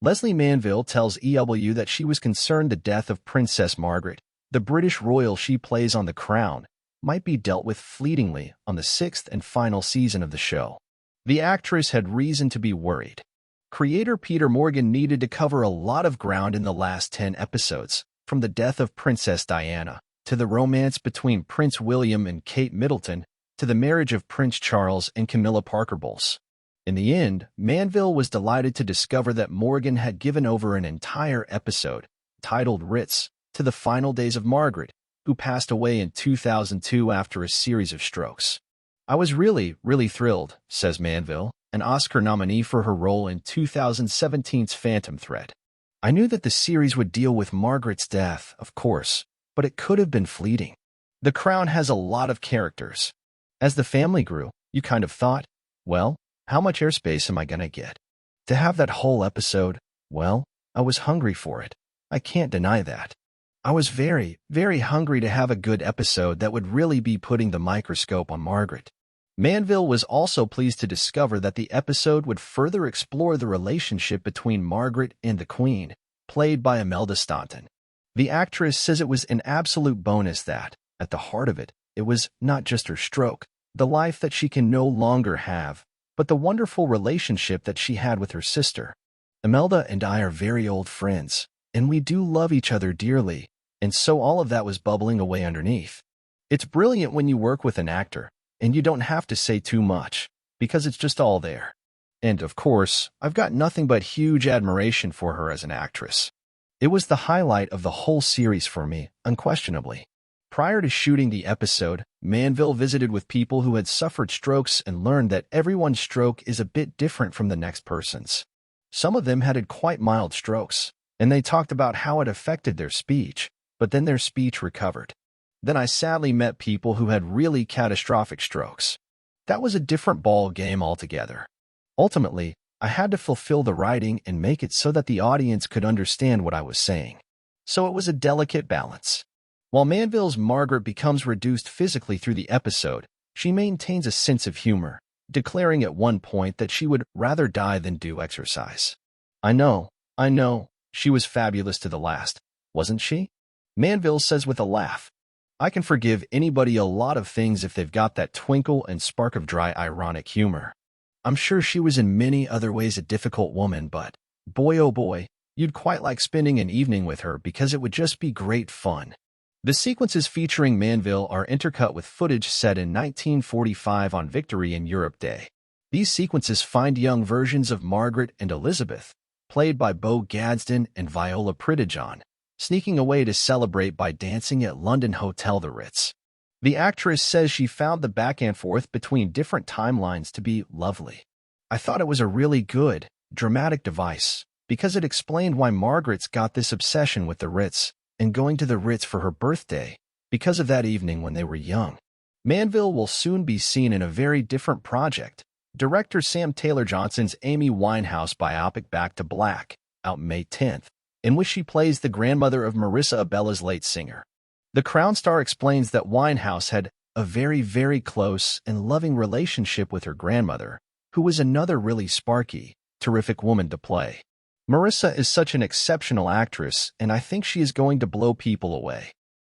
Lesley Manville tells EW that she was concerned the death of Princess Margaret, the British royal she plays on The Crown, might be dealt with fleetingly on the sixth and final season of the show. The actress had reason to be worried. Creator Peter Morgan needed to cover a lot of ground in the last 10 episodes, from the death of Princess Diana, to the romance between Prince William and Kate Middleton, to the marriage of Prince Charles and Camilla Parker Bowles. In the end, Manville was delighted to discover that Morgan had given over an entire episode, titled Ritz, to the final days of Margaret, who passed away in 2002 after a series of strokes. "I was really thrilled," says Manville, an Oscar nominee for her role in 2017's Phantom Thread. "I knew that the series would deal with Margaret's death, of course, but it could have been fleeting. The Crown has a lot of characters. As the family grew, you kind of thought, well, how much airspace am I gonna get? To have that whole episode, well, I was hungry for it. I can't deny that. I was very hungry to have a good episode that would really be putting the microscope on Margaret." Manville was also pleased to discover that the episode would further explore the relationship between Margaret and the Queen, played by Imelda Staunton. The actress says it was an absolute bonus that, at the heart of it, it was not just her stroke, the life that she can no longer have, but the wonderful relationship that she had with her sister. "Imelda and I are very old friends, and we do love each other dearly, and so all of that was bubbling away underneath. It's brilliant when you work with an actor, and you don't have to say too much, because it's just all there. And, of course, I've got nothing but huge admiration for her as an actress. It was the highlight of the whole series for me, unquestionably." Prior to shooting the episode, Manville visited with people who had suffered strokes and learned that everyone's stroke is a bit different from the next person's. Some of them had quite mild strokes, and they talked about how it affected their speech, but then their speech recovered. Then I sadly met people who had really catastrophic strokes. That was a different ball game altogether. Ultimately, I had to fulfill the writing and make it so that the audience could understand what I was saying. So it was a delicate balance. While Manville's Margaret becomes reduced physically through the episode, she maintains a sense of humor, declaring at one point that she would rather die than do exercise. I know, she was fabulous to the last, wasn't she?" Manville says with a laugh. "I can forgive anybody a lot of things if they've got that twinkle and spark of dry ironic humor. I'm sure she was in many other ways a difficult woman, but boy oh boy, you'd quite like spending an evening with her because it would just be great fun." The sequences featuring Manville are intercut with footage set in 1945 on Victory in Europe Day. These sequences find young versions of Margaret and Elizabeth, played by Bo Gadsden and Viola Priddijon, sneaking away to celebrate by dancing at London Hotel the Ritz. The actress says she found the back and forth between different timelines to be lovely. "I thought it was a really good, dramatic device, because it explained why Margaret's got this obsession with the Ritz and going to the Ritz for her birthday, because of that evening when they were young." Manville will soon be seen in a very different project, director Sam Taylor Johnson's Amy Winehouse biopic Back to Black, out May 10th, in which she plays the grandmother of Marissa Abella's late singer. The Crown star explains that Winehouse had a very close and loving relationship with her grandmother, who was another really sparky, terrific woman to play. "Marissa is such an exceptional actress, and I think she is going to blow people away.